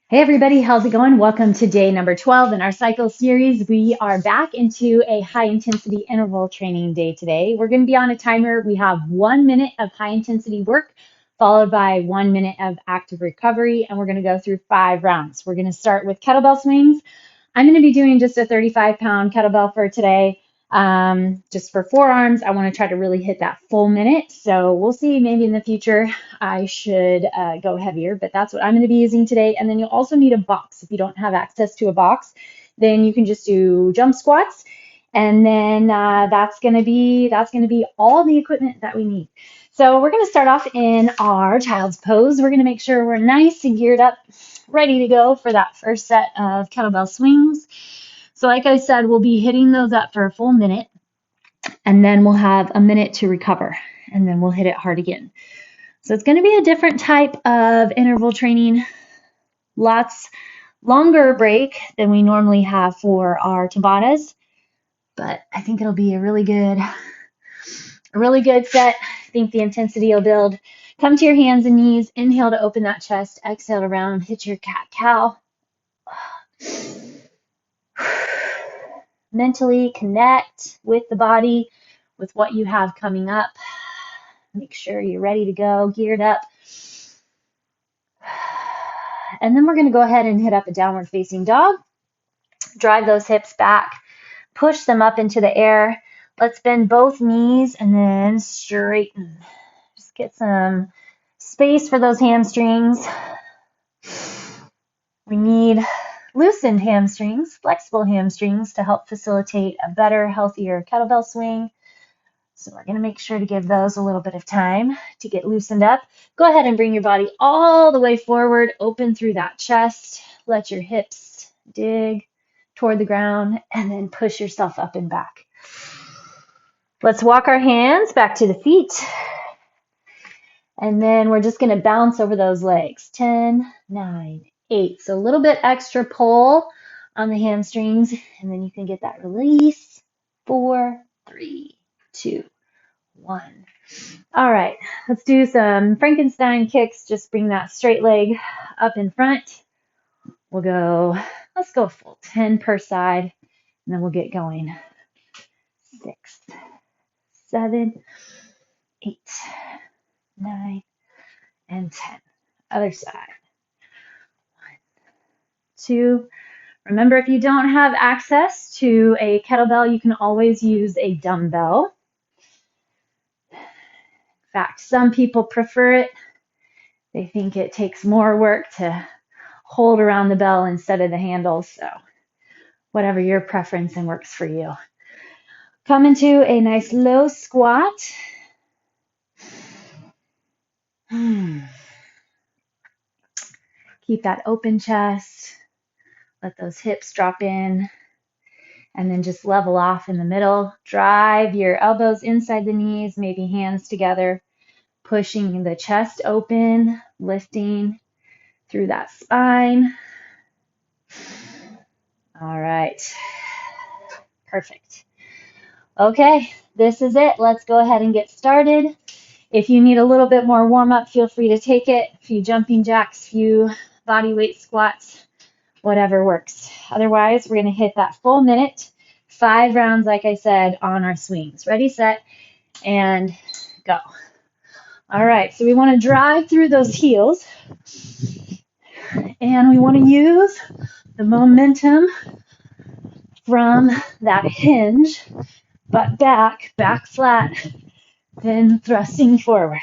Hey everybody, how's it going? Welcome to day number 12 in our cycle series. We are back into a high intensity interval training day today. We're going to be on a timer. We have 1 minute of high intensity work followed by 1 minute of active recovery, and we're going to go through 5 rounds. We're going to start with kettlebell swings. I'm going to be doing just a 35-pound kettlebell for today. Just for forearms, I want to try to really hit that full minute. So we'll see, maybe in the future I should go heavier, but that's what I'm going to be using today. And then you'll also need a box. If you don't have access to a box, then you can just do jump squats. And then that's going to be all the equipment that we need. So we're going to start off in our child's pose. We're going to make sure we're nice and geared up, ready to go for that first set of kettlebell swings. So like I said, we'll be hitting those up for a full minute, and then we'll have a minute to recover, and then we'll hit it hard again. So it's going to be a different type of interval training, lots longer break than we normally have for our Tabatas, but I think it'll be a really good set. I think the intensity will build. Come to your hands and knees, inhale to open that chest, exhale to round, hit your cat-cow. Mentally connect with the body, with what you have coming up. Make sure you're ready to go, geared up. And then we're going to go ahead and hit up a downward facing dog. Drive those hips back, push them up into the air. Let's bend both knees and then straighten. Just get some space for those hamstrings. We need loosened hamstrings, flexible hamstrings to help facilitate a better, healthier kettlebell swing. So we're going to make sure to give those a little bit of time to get loosened up. Go ahead and bring your body all the way forward, open through that chest. Let your hips dig toward the ground, and then push yourself up and back. Let's walk our hands back to the feet. And then we're just going to bounce over those legs. 10, 9, 8. So a little bit extra pull on the hamstrings, and then you can get that release. 4, 3, 2, 1. All right, let's do some Frankenstein kicks. Just bring that straight leg up in front. Let's go full 10 per side, and then we'll get going. 6, 7, 8, 9, and 10. Other side. 1, 2. Remember, if you don't have access to a kettlebell, you can always use a dumbbell. In fact, some people prefer it. They think it takes more work to hold around the bell instead of the handles. So whatever your preference and works for you. Come into a nice low squat. Keep that open chest. Let those hips drop in. And then just level off in the middle. Drive your elbows inside the knees, maybe hands together. Pushing the chest open, lifting through that spine. All right. Perfect. Okay, this is it. Let's go ahead and get started. If you need a little bit more warm-up, feel free to take it. A few jumping jacks, few body weight squats, whatever works. Otherwise, we're going to hit that full minute, 5 rounds, like I said, on our swings. Ready, set, and go. All right, so we want to drive through those heels, and we want to use the momentum from that hinge, but back flat, then thrusting forward.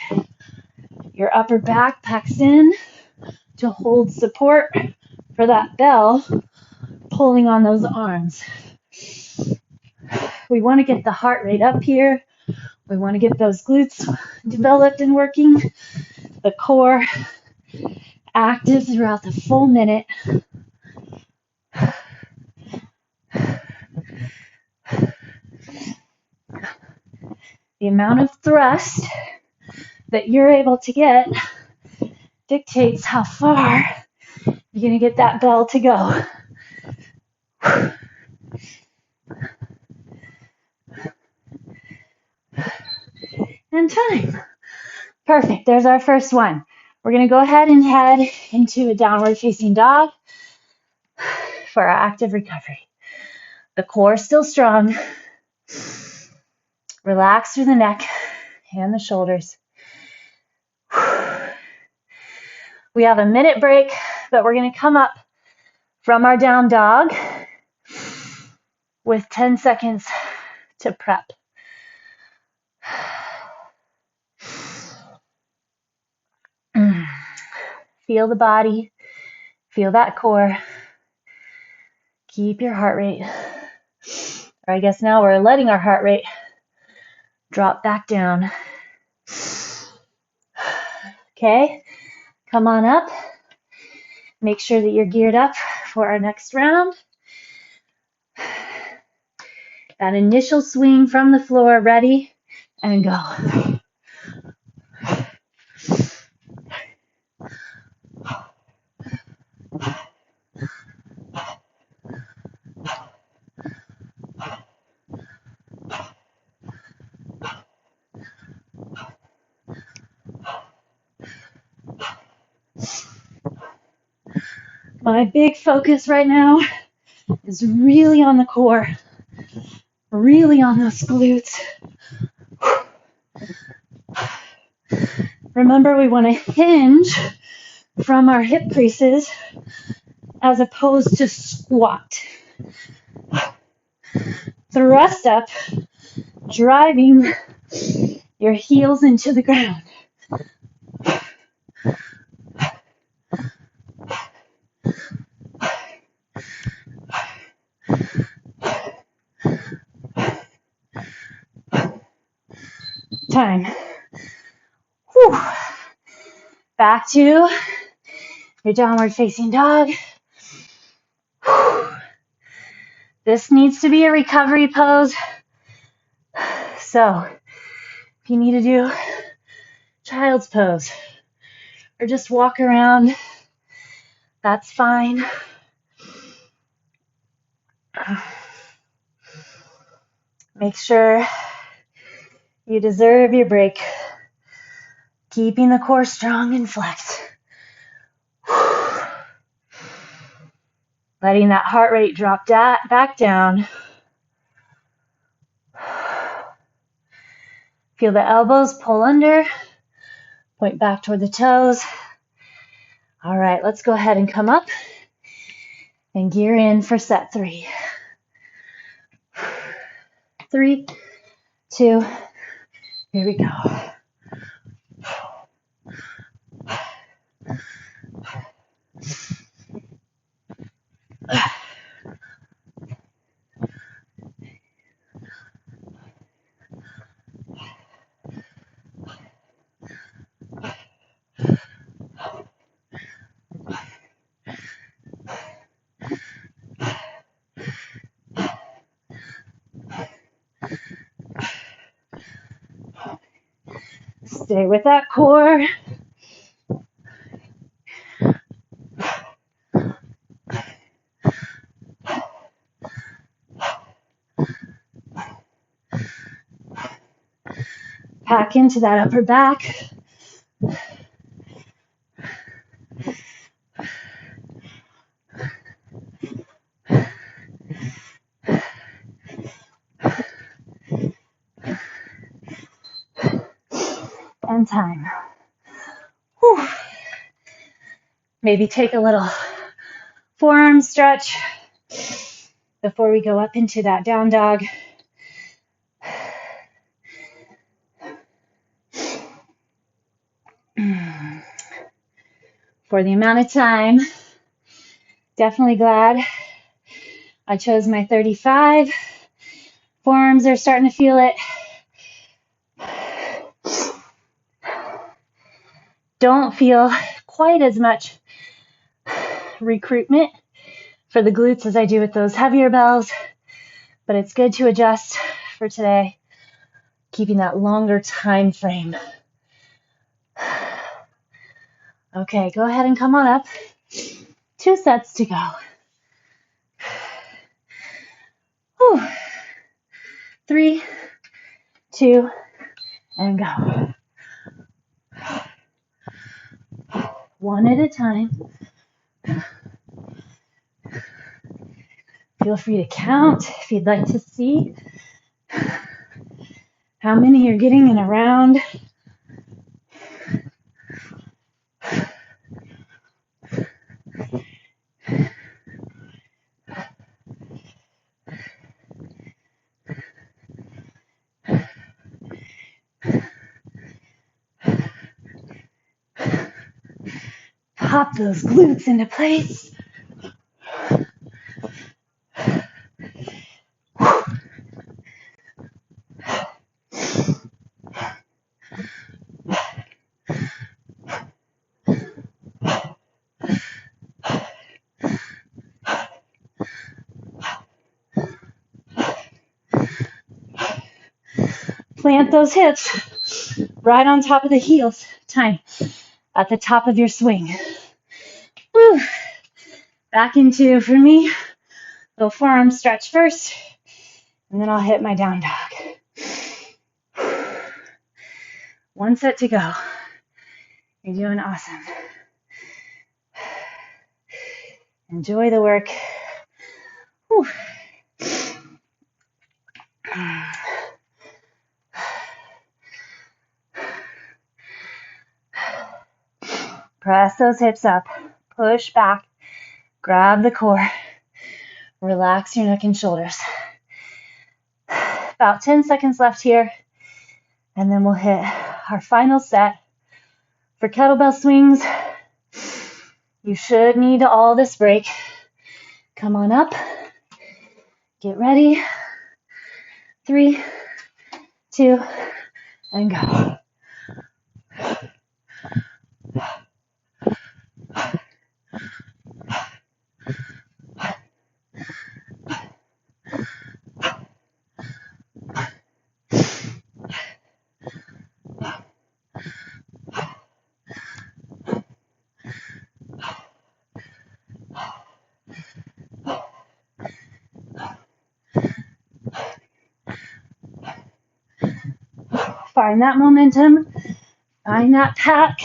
Your upper back packs in to hold support for that bell, pulling on those arms. We want to get the heart rate up here. We want to get those glutes developed and working, the core active throughout the full minute. The amount of thrust that you're able to get dictates how far you're going to get that bell to go. And time. Perfect. There's our first one. We're going to go ahead and head into a downward facing dog for our active recovery. The core is still strong. Relax through the neck and the shoulders. We have a minute break, but we're going to come up from our down dog with 10 seconds to prep. Feel the body, feel that core. Keep your heart rate. Or I guess now we're letting our heart rate drop back down. Okay, come on up. Make sure that you're geared up for our next round. That initial swing from the floor, ready, and go. My big focus right now is really on the core, really on those glutes. Remember, we want to hinge from our hip creases as opposed to squat. Thrust up, driving your heels into the ground. Time. Whew. Back to your downward facing dog. Whew. This needs to be a recovery pose. So if you need to do child's pose or just walk around, that's fine. Make sure you deserve your break. Keeping the core strong and flexed. Letting that heart rate drop back down. Feel the elbows pull under. Point back toward the toes. All right, let's go ahead and come up and gear in for set 3. 3, 2, here we go. Stay with that core. Pack into that upper back. And time. Whew. Maybe take a little forearm stretch before we go up into that down dog. For the amount of time, definitely glad I chose my 35. Forearms are starting to feel it. Don't feel quite as much recruitment for the glutes as I do with those heavier bells, but it's good to adjust for today, keeping that longer time frame. Okay, go ahead and come on up. 2 sets to go. Whew. 3, 2, and go. one at a time. Feel free to count if you'd like to see how many you're getting in a round. Pop those glutes into place. Plant those hips right on top of the heels. Time at the top of your swing. Woo. Back into, for me, the forearm stretch first, and then I'll hit my down dog. One set to go. You're doing awesome. Enjoy the work. Whew. Press those hips up. Push back. Grab the core. Relax your neck and shoulders. About 10 seconds left here. And then we'll hit our final set. For kettlebell swings, you should need all this break. Come on up. Get ready. 3, 2, and go. Find that momentum, find that pack,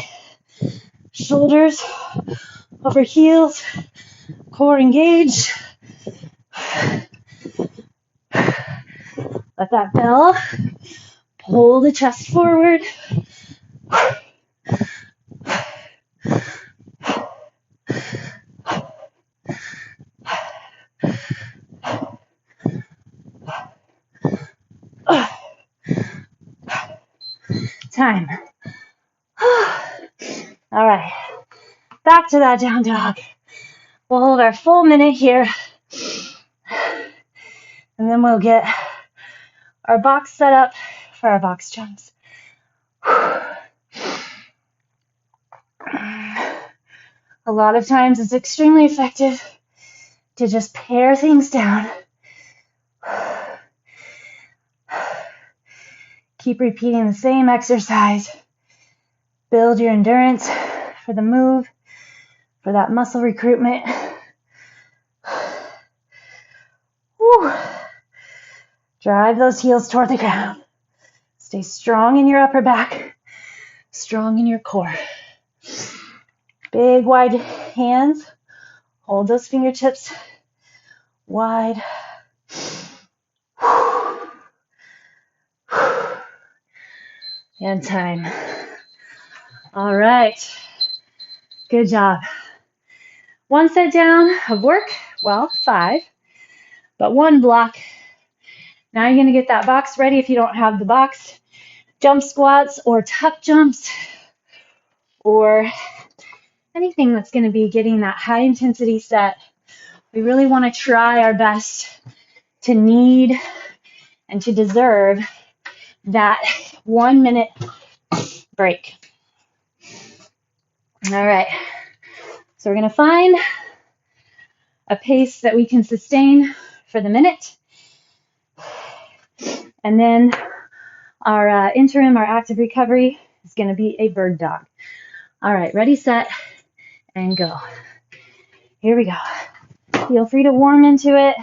shoulders over heels, core engaged. Let that bell pull the chest forward. Time. All right, back to that down dog. We'll hold our full minute here, and then we'll get our box set up for our box jumps. A lot of times it's extremely effective to just pare things down. Keep repeating the same exercise. Build your endurance for the move, for that muscle recruitment. Woo. Drive those heels toward the ground. Stay strong in your upper back, strong in your core. Big wide hands. Hold those fingertips wide. And time. All right. Good job. One set down of work. Well, 5, but 1 block. Now you're going to get that box ready if you don't have the box. Jump squats or tuck jumps or anything that's going to be getting that high intensity set. We really want to try our best to need and to deserve that 1 minute break. All right, so we're going to find a pace that we can sustain for the minute. And then our interim, our active recovery is going to be a bird dog. All right, ready, set, and go. Here we go. Feel free to warm into it.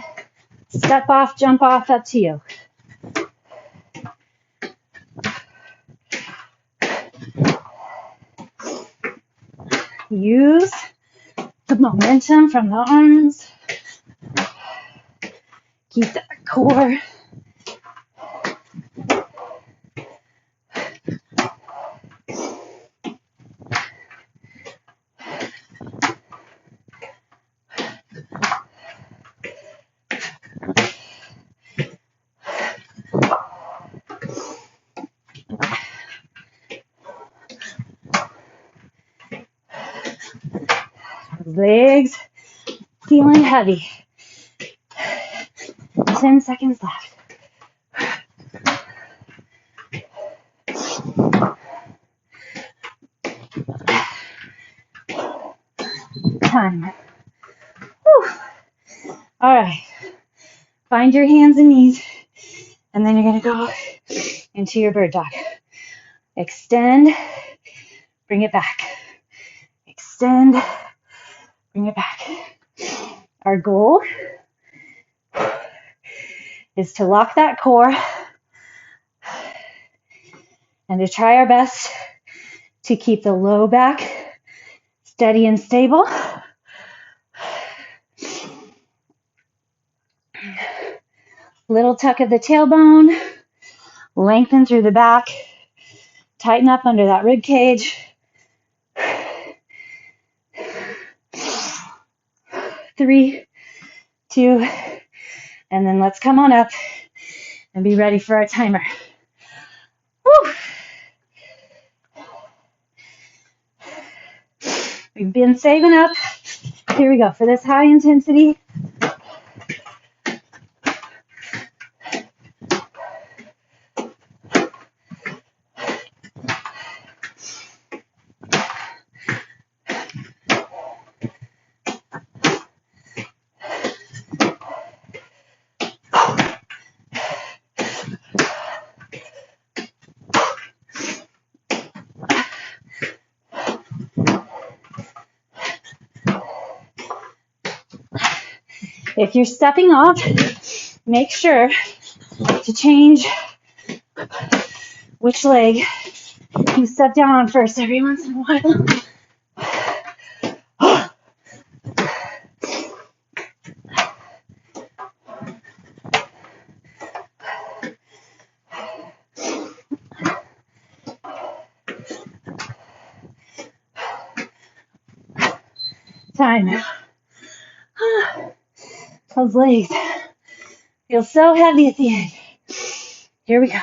Step off, jump off, up to you. use the momentum from the arms. Keep that core. Legs feeling heavy. 10 seconds left. Time. Whew. All right. Find your hands and knees, and then you're going to go into your bird dog. Extend, bring it back. Extend, bring it back. Our goal is to lock that core and to try our best to keep the low back steady and stable. Little tuck of the tailbone, lengthen through the back, tighten up under that rib cage. 3, 2, and then let's come on up and be ready for our timer. Woo! We've been saving up. Here we go for this high intensity. If you're stepping off, make sure to change which leg you step down on first every once in a while. Time. Those legs feel so heavy at the end. Here we go.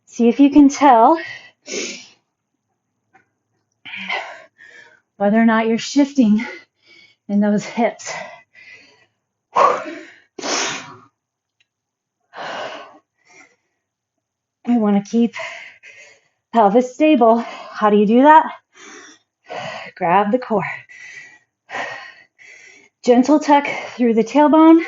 See if you can tell whether or not you're shifting in those hips. We want to keep pelvis stable. How do you do that? Grab the core. Gentle tuck through the tailbone.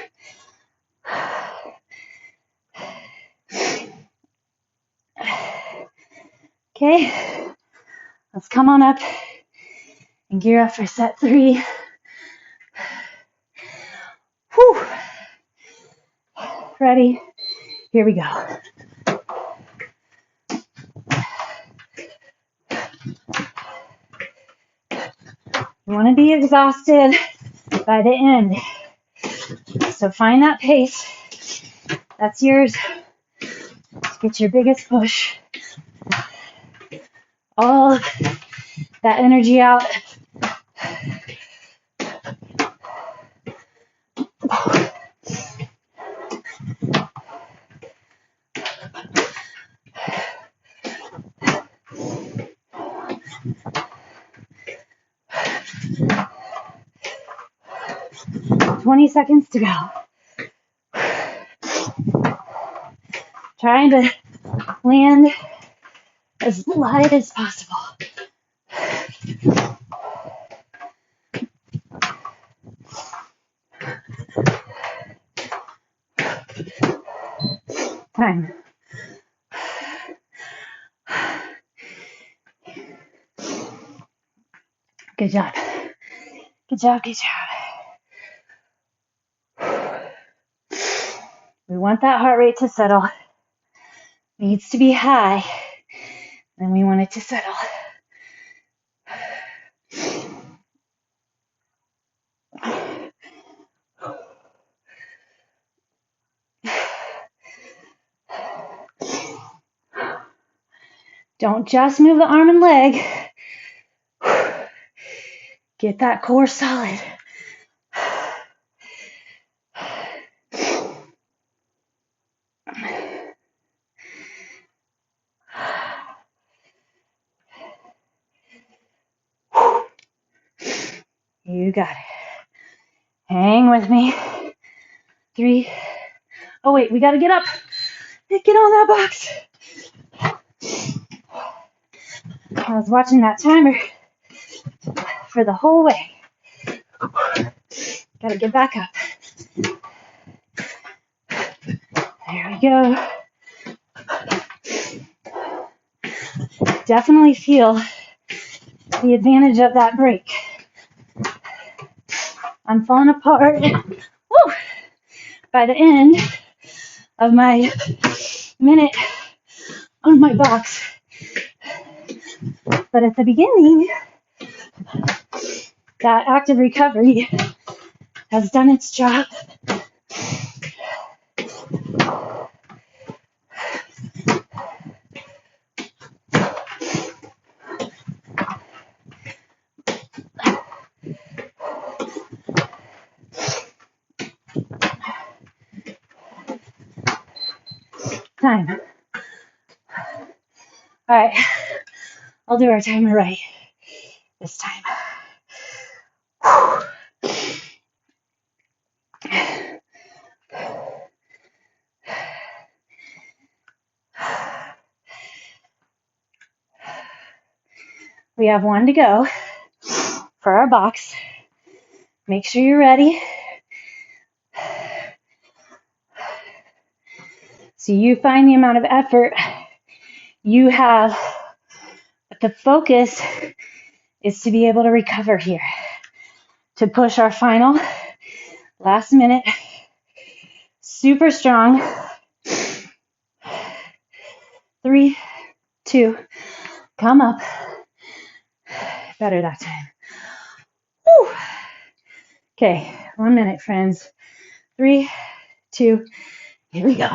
Okay, let's come on up and gear up for set 3. Whew. Ready? Here we go. You want to be exhausted by the end. So find that pace. That's yours. Let's get your biggest push. All that energy out. "20 seconds to go." Trying to land as light as possible. Time. Good job. Good job, good job. We want that heart rate to settle. Needs to be high, and we want it to settle. Don't just move the arm and leg. Get that core solid. You got it. Hang with me. 3. Oh, wait, we got to get up. Get on that box. I was watching that timer for the whole way. Got to get back up. There we go. Definitely feel the advantage of that break. I'm falling apart. Woo! By the end of my minute on my box. But at the beginning, that active recovery has done its job. Time. All right, I'll do our timer right this time. We have 1 to go for our box. Make sure you're ready. So you find the amount of effort you have, but the focus is to be able to recover here, to push our final last minute, super strong. 3, 2, come up. Better that time. Woo. Okay, 1 minute, friends. 3, 2, here we go.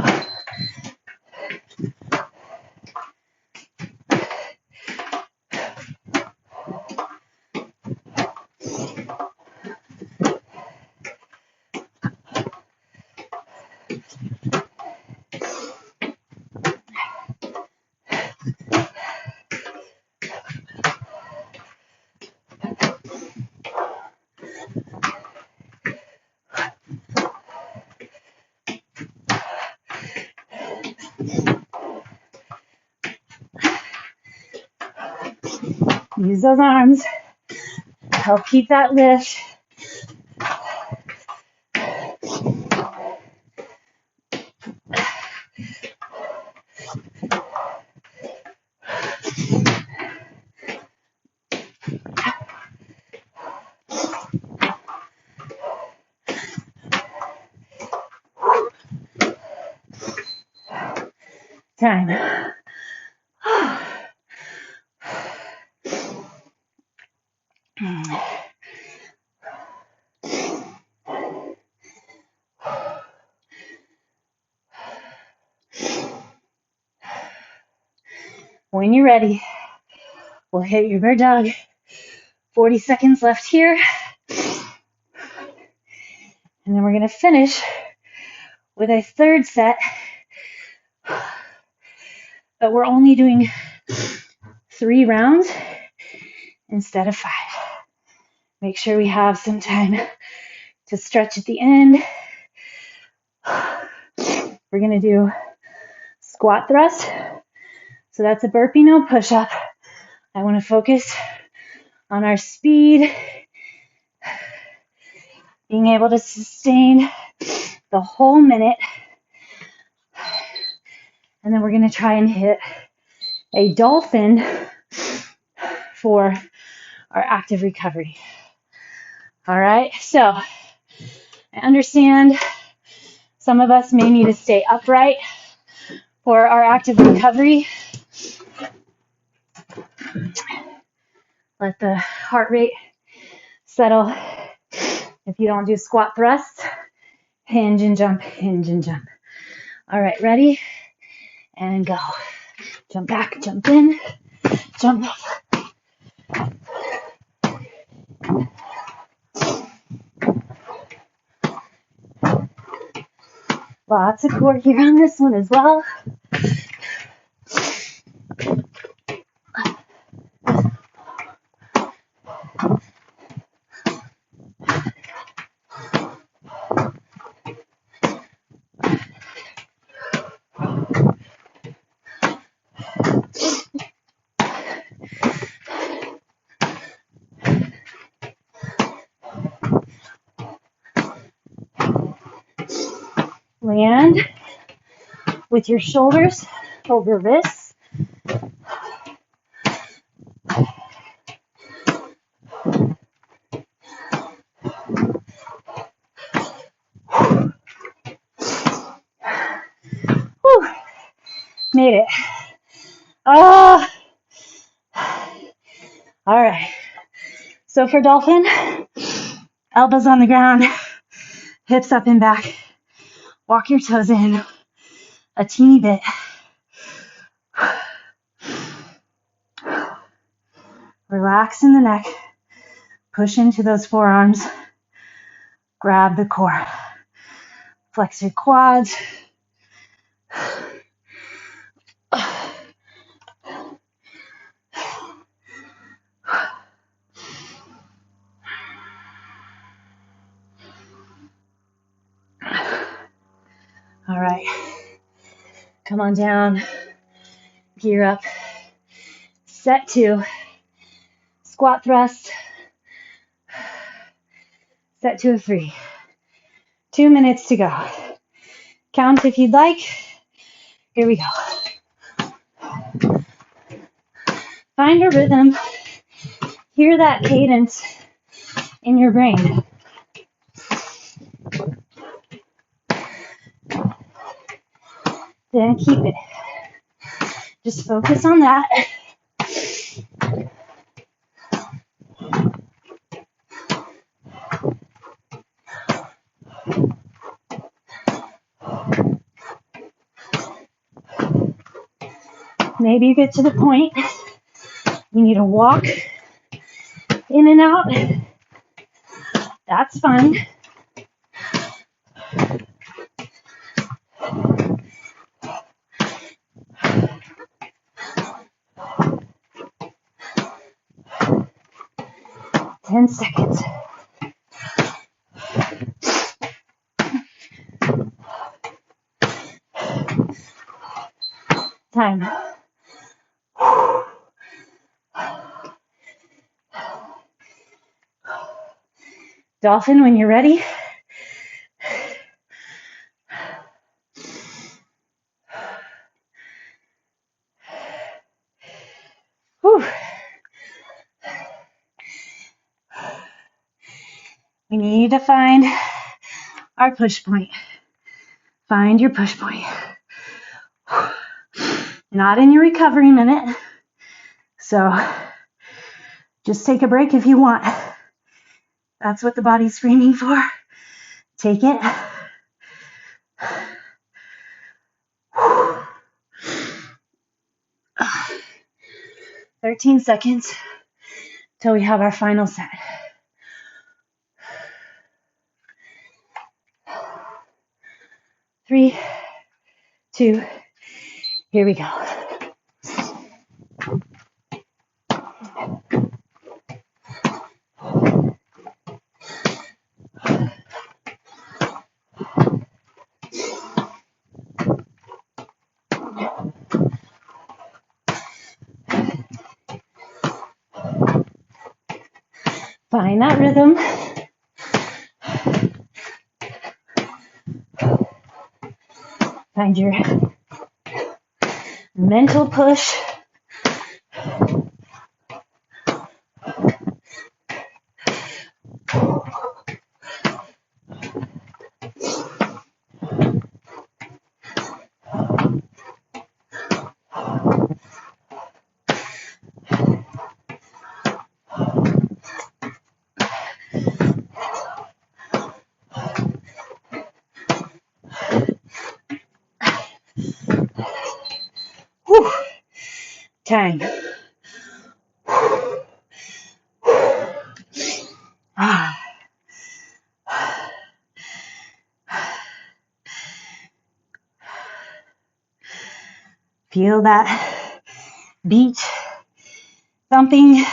Use those arms. Help keep that lift. Time. When you're ready, we'll hit your bird dog. 40 seconds left here. And then we're going to finish with a third set. But we're only doing 3 rounds instead of 5. Make sure we have some time to stretch at the end. We're going to do squat thrust. So that's a burpee, no push-up. I want to focus on our speed, being able to sustain the whole minute. And then we're going to try and hit a dolphin for our active recovery. All right, so I understand Some of us may need to stay upright for our active recovery. Let the heart rate settle. If you don't do squat thrusts, hinge and jump, hinge and jump. All right, ready? And go. Jump back, jump in, jump up. Lots of core here on this one as well. Land with your shoulders over wrists. Whew. Made it. Oh. All right. So for Dolphin, elbows on the ground, hips up and back. Walk your toes in a teeny bit. Relax in the neck. Push into those forearms. Grab the core. Flex your quads. All right. Come on down. Gear up. Set 2. Squat thrust. Set 2 of 3. 2 minutes to go. Count if you'd like. Here we go. Find a rhythm. Hear that cadence in your brain. Then keep it. Just focus on that. Maybe you get to the point you need to walk in and out. That's fine. Ten seconds. Time. Dolphin, when you're ready. Whew. We need to find our push point. Find your push point. Not in your recovery minute. So just take a break if you want. That's what the body's screaming for. Take it. 13 seconds till we have our final set. 3, 2, here we go. Find that rhythm. Find your mental push. Whew. Time. Ah. Feel that beat thumping.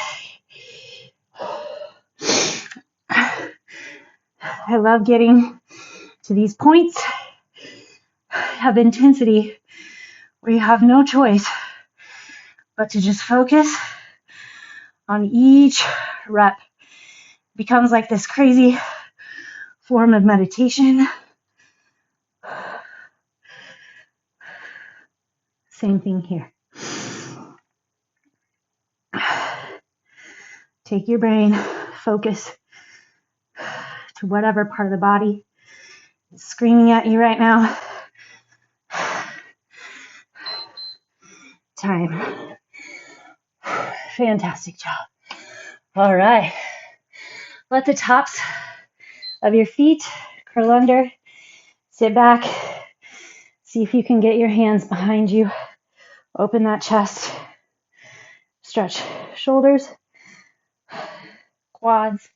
I love getting to these points of intensity where you have no choice but to just focus on each rep. It becomes like this crazy form of meditation. Same thing here. Take your brain, focus to whatever part of the body is screaming at you right now. Time. Fantastic job. All right. Let the tops of your feet curl under. Sit back. See if you can get your hands behind you. Open that chest. Stretch shoulders, quads,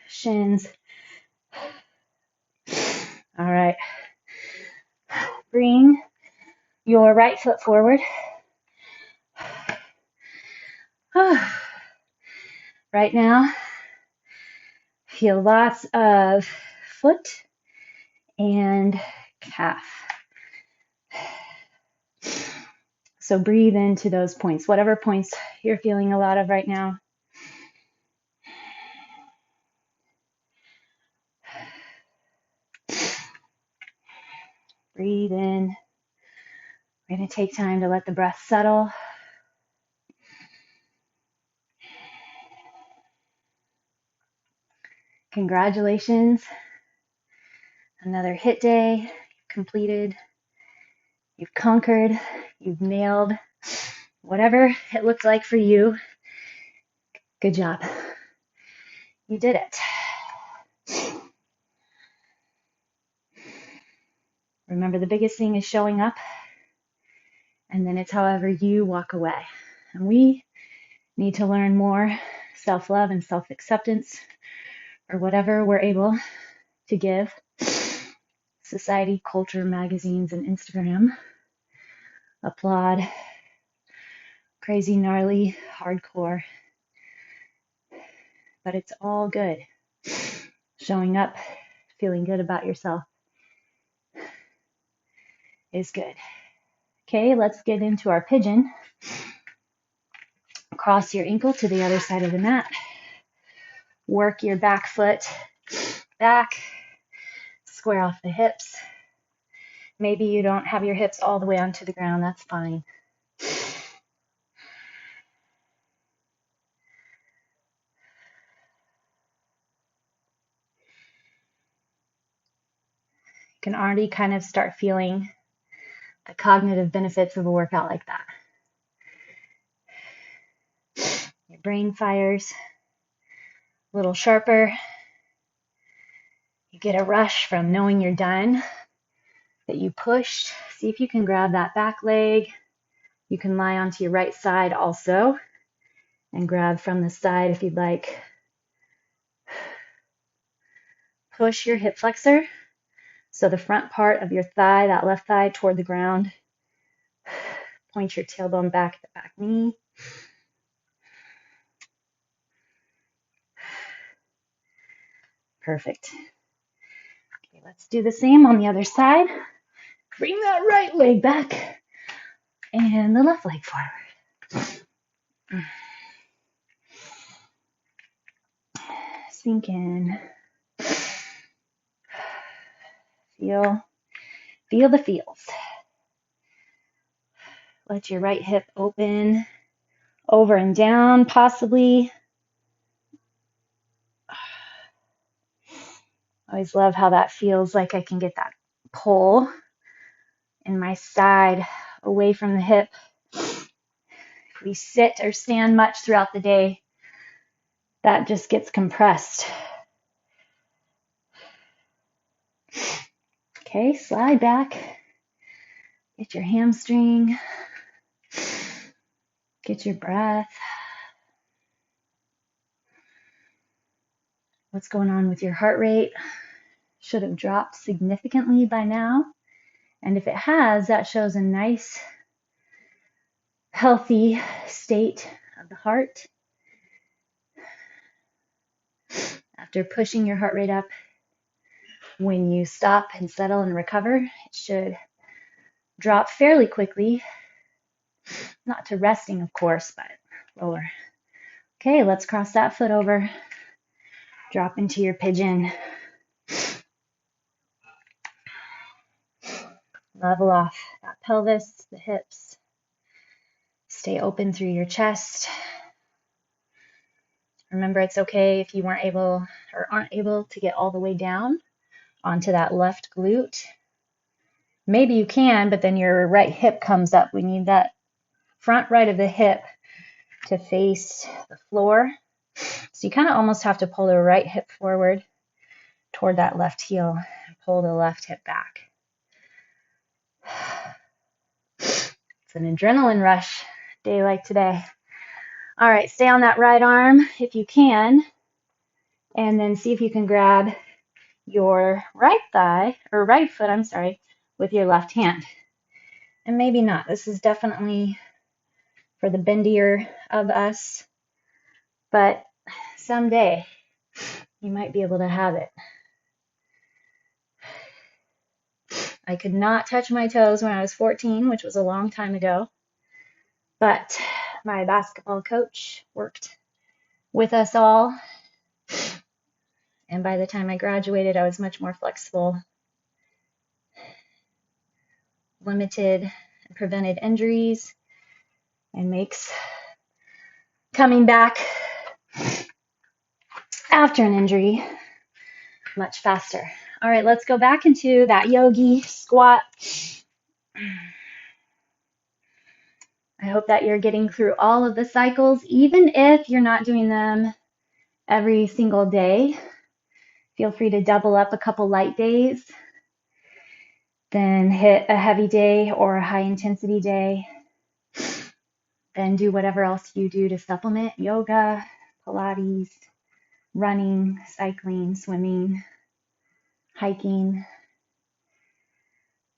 shins. All right. Bring your right foot forward. Right now, feel lots of foot and calf. So breathe into those points, whatever points you're feeling a lot of right now. Breathe in. We're going to take time to let the breath settle. Congratulations. Another HIIT day completed. You've conquered. You've nailed whatever it looked like for you. Good job. You did it. Remember, the biggest thing is showing up, and then it's however you walk away. And we need to learn more self-love and self-acceptance, or whatever we're able to give. Society, culture, magazines, and Instagram applaud crazy, gnarly, hardcore. But it's all good. Showing up, feeling good about yourself is good. Okay, let's get into our pigeon. Cross your ankle to the other side of the mat. Work your back foot back. Square off the hips. Maybe you don't have your hips all the way onto the ground. That's fine. You can already kind of start feeling the cognitive benefits of a workout like that. Your brain fires a little sharper. You get a rush from knowing you're done, that you pushed. See if you can grab that back leg. You can lie onto your right side also and grab from the side if you'd like. Push your hip flexor, so the front part of your thigh, that left thigh, toward the ground. Point your tailbone back at the back knee. Perfect. Okay, let's do the same on the other side. Bring that right leg back and the left leg forward. Sink in. Feel the feels. Let your right hip open, over and down possibly. I always love how that feels, like I can get that pull in my side away from the hip. If we sit or stand much throughout the day, that just gets compressed. Okay, slide back. Get your hamstring. Get your breath. What's going on with your heart rate? Should have dropped significantly by now. And if it has, that shows a nice, healthy state of the heart. After pushing your heart rate up, when you stop and settle and recover, it should drop fairly quickly. Not to resting, of course, but lower. Okay, let's cross that foot over. Drop into your pigeon. Level off that pelvis, the hips. Stay open through your chest. Remember, it's okay if you weren't able or aren't able to get all the way down onto that left glute. Maybe you can, but then your right hip comes up. We need that front right of the hip to face the floor. So you kind of almost have to pull the right hip forward toward that left heel and pull the left hip back. It's an adrenaline rush day like today. All right, stay on that right arm if you can, and then see if you can grab your right thigh, or right foot, I'm sorry, with your left hand. And maybe not. This is definitely for the bendier of us, but someday you might be able to have it. I could not touch my toes when I was 14, which was a long time ago, but my basketball coach worked with us all, and by the time I graduated, I was much more flexible, limited, and prevented injuries, and makes coming back after an injury much faster. All right, let's go back into that yogi squat. I hope that you're getting through all of the cycles, even if you're not doing them every single day. Feel free to double up a couple light days, then hit a heavy day or a high intensity day, then do whatever else you do to supplement: yoga, Pilates, running, cycling, swimming, hiking.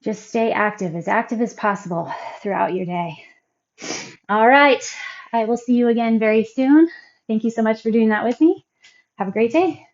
Just stay active as possible throughout your day. All right, I will see you again very soon. Thank you so much for doing that with me. Have a great day.